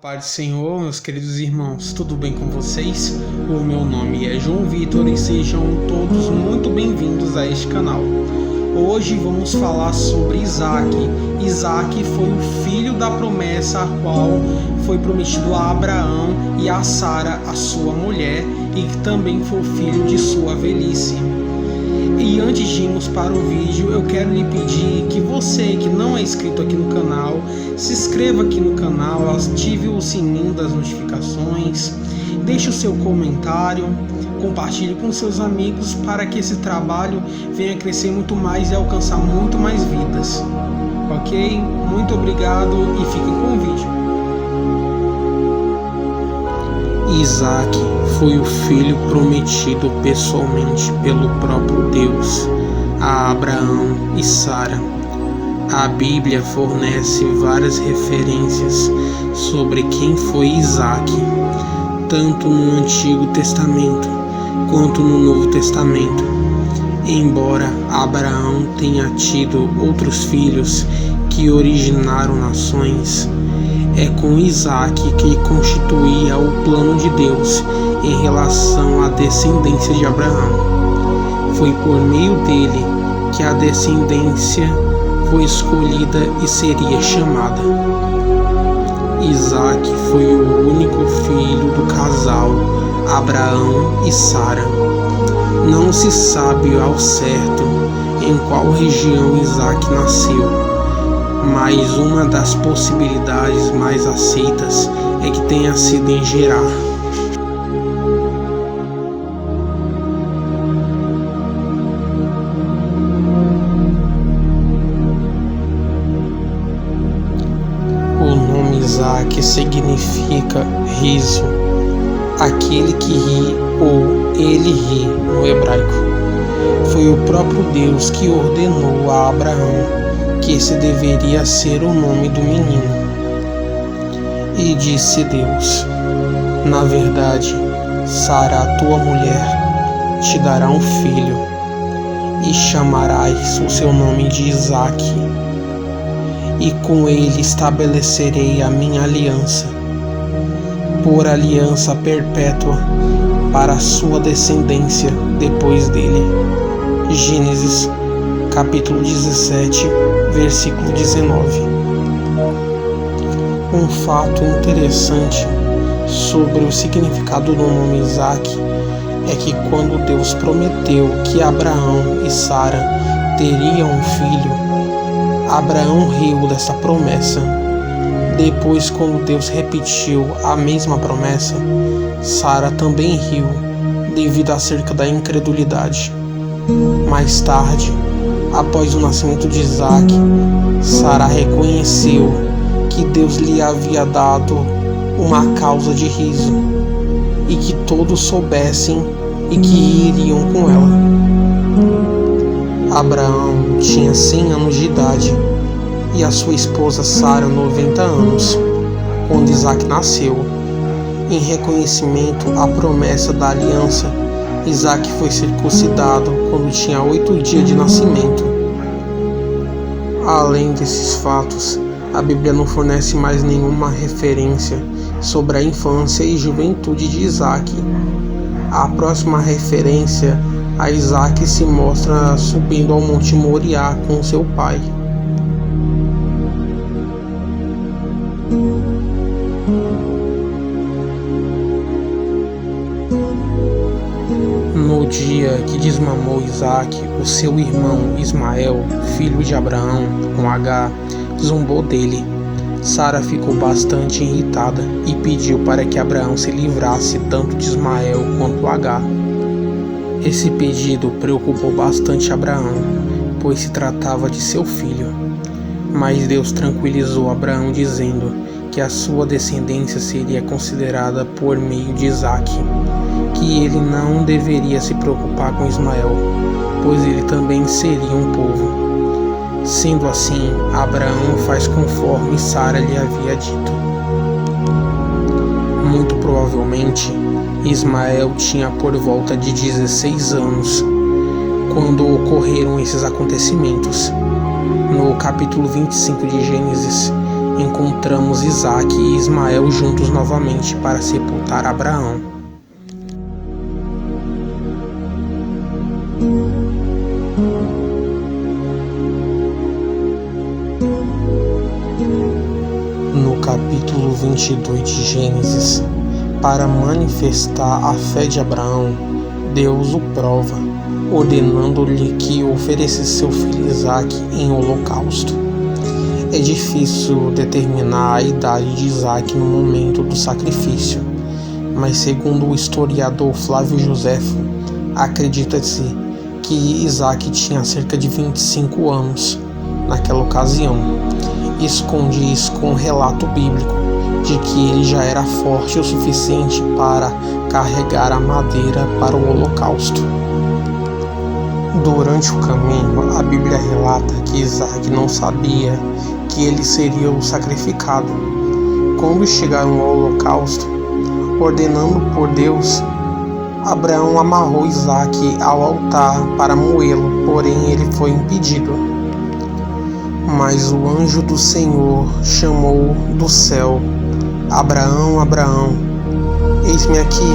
Paz do Senhor, meus queridos irmãos, tudo bem com vocês? O meu nome é João Vitor e sejam todos muito bem-vindos a este canal. Hoje vamos falar sobre Isaac. Isaac foi o filho da promessa, a qual foi prometido a Abraão e a Sara, a sua mulher, e que também foi o filho de sua velhice. E antes de irmos para o vídeo, eu quero lhe pedir que você que não é inscrito aqui no canal, se inscreva aqui no canal, ative o sininho das notificações, deixe o seu comentário, compartilhe com seus amigos para que esse trabalho venha crescer muito mais e alcançar muito mais vidas. Ok? Muito obrigado e fiquem com o vídeo. Isaac foi o filho prometido pessoalmente pelo próprio Deus a Abraão e Sara. A Bíblia fornece várias referências sobre quem foi Isaac, tanto no Antigo Testamento quanto no Novo Testamento. Embora Abraão tenha tido outros filhos que originaram nações, é com Isaac que constituía o plano de Deus em relação à descendência de Abraão. Foi por meio dele que a descendência foi escolhida e seria chamada. Isaac foi o único filho do casal Abraão e Sara. Não se sabe ao certo em qual região Isaac nasceu, mas uma das possibilidades mais aceitas é que tenha sido em Gerar. O nome Isaac significa riso, aquele que ri ou ele ri no hebraico. Foi o próprio Deus que ordenou a Abraão que esse deveria ser o nome do menino. E disse Deus: na verdade, Sara, a tua mulher, te dará um filho, e chamarás o seu nome de Isaque, e com ele estabelecerei a minha aliança, por aliança perpétua para a sua descendência depois dele. Gênesis capítulo 17, versículo 19. Um fato interessante sobre o significado do nome Isaac é que quando Deus prometeu que Abraão e Sara teriam um filho, Abraão riu dessa promessa. Depois, quando Deus repetiu a mesma promessa, Sara também riu devido acerca da incredulidade. Mais tarde, após o nascimento de Isaac, Sara reconheceu que Deus lhe havia dado uma causa de riso e que todos soubessem e que iriam com ela. Abraão tinha 100 anos de idade e a sua esposa Sara 90 anos quando Isaac nasceu. Em reconhecimento à promessa da aliança, Isaac foi circuncidado quando tinha 8 dias de nascimento. Além desses fatos, a Bíblia não fornece mais nenhuma referência sobre a infância e juventude de Isaac. A próxima referência a Isaac se mostra subindo ao Monte Moriá com seu pai. No dia que desmamou Isaac, o seu irmão Ismael, filho de Abraão, com Agar, zombou dele. Sara ficou bastante irritada e pediu para que Abraão se livrasse tanto de Ismael quanto Agar. Esse pedido preocupou bastante Abraão, pois se tratava de seu filho. Mas Deus tranquilizou Abraão dizendo que a sua descendência seria considerada por meio de Isaac, que ele não deveria se preocupar com Ismael, pois ele também seria um povo. Sendo assim, Abraão faz conforme Sara lhe havia dito. Muito provavelmente, Ismael tinha por volta de 16 anos quando ocorreram esses acontecimentos. No capítulo 25 de Gênesis, encontramos Isaque e Ismael juntos novamente para sepultar Abraão. No capítulo 22 de Gênesis, para manifestar a fé de Abraão, Deus o prova, ordenando-lhe que oferecesse seu filho Isaque em holocausto. É difícil determinar a idade de Isaque no momento do sacrifício, mas segundo o historiador Flávio Joséfo, acredita-se que Isaque tinha cerca de 25 anos naquela ocasião. Isso condiz com o relato bíblico de que ele já era forte o suficiente para carregar a madeira para o holocausto. Durante o caminho, a Bíblia relata que Isaque não sabia que ele seria o sacrificado. Quando chegaram ao holocausto, ordenando por Deus, Abraão amarrou Isaque ao altar para moê-lo, porém ele foi impedido. Mas o anjo do Senhor chamou do céu: Abraão, Abraão, eis-me aqui.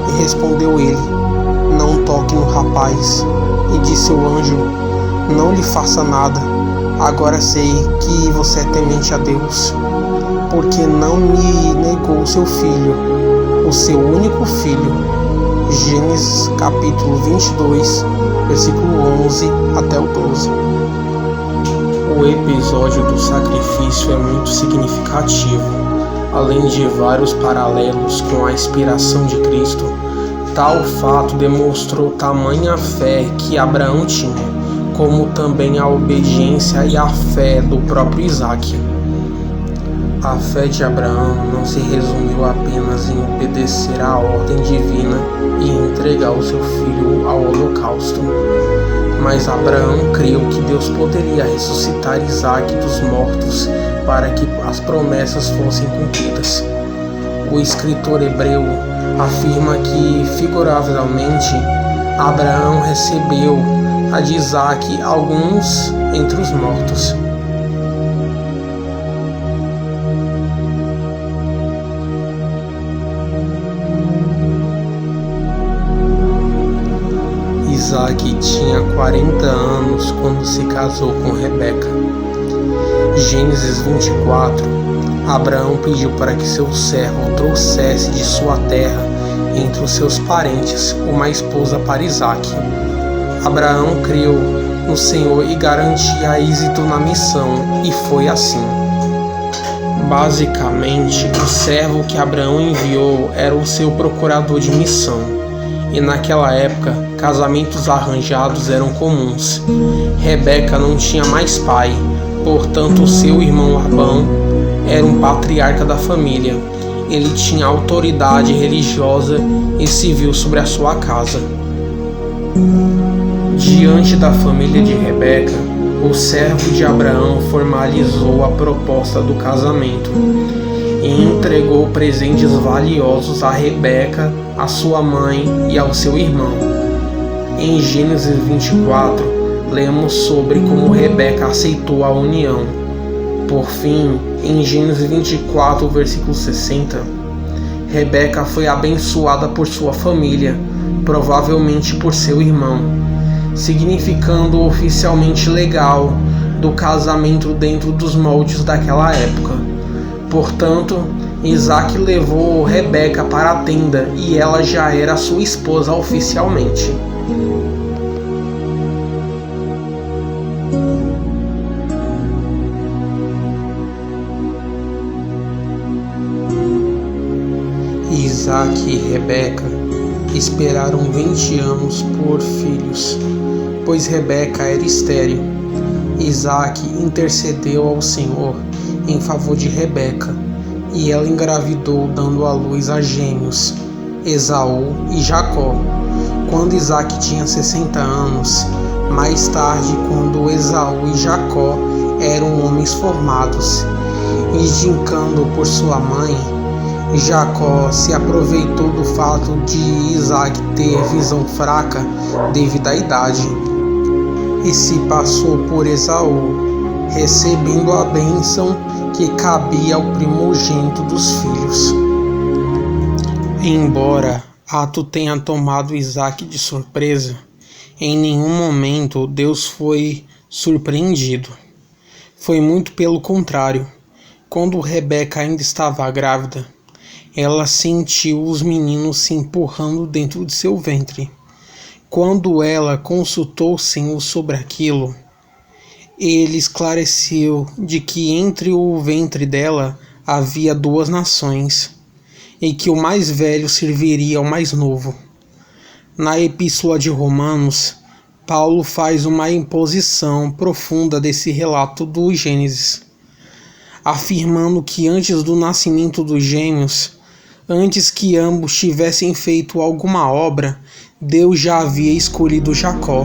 E respondeu ele: não toque no rapaz. E disse o anjo: não lhe faça nada. Agora sei que você é temente a Deus, porque não me negou seu filho, o seu único filho. Gênesis capítulo 22, versículo 11 até o 12. O episódio do sacrifício é muito significativo. Além de vários paralelos com a inspiração de Cristo, tal fato demonstrou tamanha fé que Abraão tinha, como também a obediência e a fé do próprio Isaque. A fé de Abraão não se resumiu apenas em obedecer à ordem divina e entregar o seu filho ao holocausto, mas Abraão creu que Deus poderia ressuscitar Isaque dos mortos para que as promessas fossem cumpridas. O escritor hebreu afirma que, figuravelmente, Abraão recebeu a de Isaque alguns entre os mortos. Isaque tinha 40 anos quando se casou com Rebeca. Gênesis 24, Abraão pediu para que seu servo trouxesse de sua terra, entre os seus parentes, uma esposa para Isaque. Abraão creu no Senhor e garantia êxito na missão, e foi assim. Basicamente, o servo que Abraão enviou era o seu procurador de missão, e naquela época, casamentos arranjados eram comuns. Rebeca não tinha mais pai, portanto seu irmão Labão era um patriarca da família. Ele tinha autoridade religiosa e civil sobre a sua casa. Diante da família de Rebeca, o servo de Abraão formalizou a proposta do casamento e entregou presentes valiosos a Rebeca, a sua mãe e ao seu irmão. Em Gênesis 24, lemos sobre como Rebeca aceitou a união. Por fim, em Gênesis 24, versículo 60, Rebeca foi abençoada por sua família, provavelmente por seu irmão, significando oficialmente legal do casamento dentro dos moldes daquela época. Portanto, Isaque levou Rebeca para a tenda e ela já era sua esposa oficialmente. Isaque e Rebeca esperaram 20 anos por filhos, pois Rebeca era estéril. Isaque intercedeu ao Senhor em favor de Rebeca, e ela engravidou, dando à luz a gêmeos, Esaú e Jacó. Quando Isaque tinha 60 anos, mais tarde, quando Esaú e Jacó eram homens formados, e gincando por sua mãe, Jacó se aproveitou do fato de Isaque ter visão fraca devido à idade, e se passou por Esaú, recebendo a bênção que cabia ao primogênito dos filhos. Embora Ato tenha tomado Isaque de surpresa, em nenhum momento Deus foi surpreendido. Foi muito pelo contrário. Quando Rebeca ainda estava grávida, ela sentiu os meninos se empurrando dentro de seu ventre. Quando ela consultou o Senhor sobre aquilo, ele esclareceu de que entre o ventre dela havia 2 nações, e que o mais velho serviria ao mais novo. Na Epístola de Romanos, Paulo faz uma imposição profunda desse relato do Gênesis, afirmando que antes do nascimento dos gêmeos, antes que ambos tivessem feito alguma obra, Deus já havia escolhido Jacó.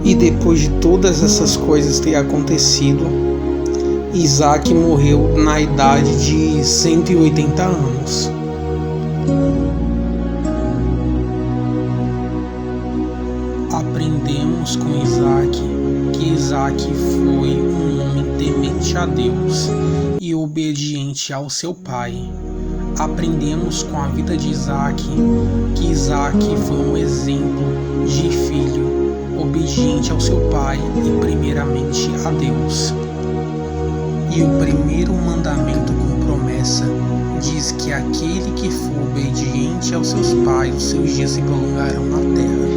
E depois de todas essas coisas ter acontecido, Isaque morreu na idade de 180 anos. Aprendemos com Isaque que Isaque foi um homem temente a Deus e obediente ao seu pai. Aprendemos com a vida de Isaque que Isaque foi um exemplo de filho obediente ao seu pai e primeiramente a Deus. E o primeiro mandamento com promessa diz que aquele que for obediente aos seus pais, os seus dias se prolongarão na terra.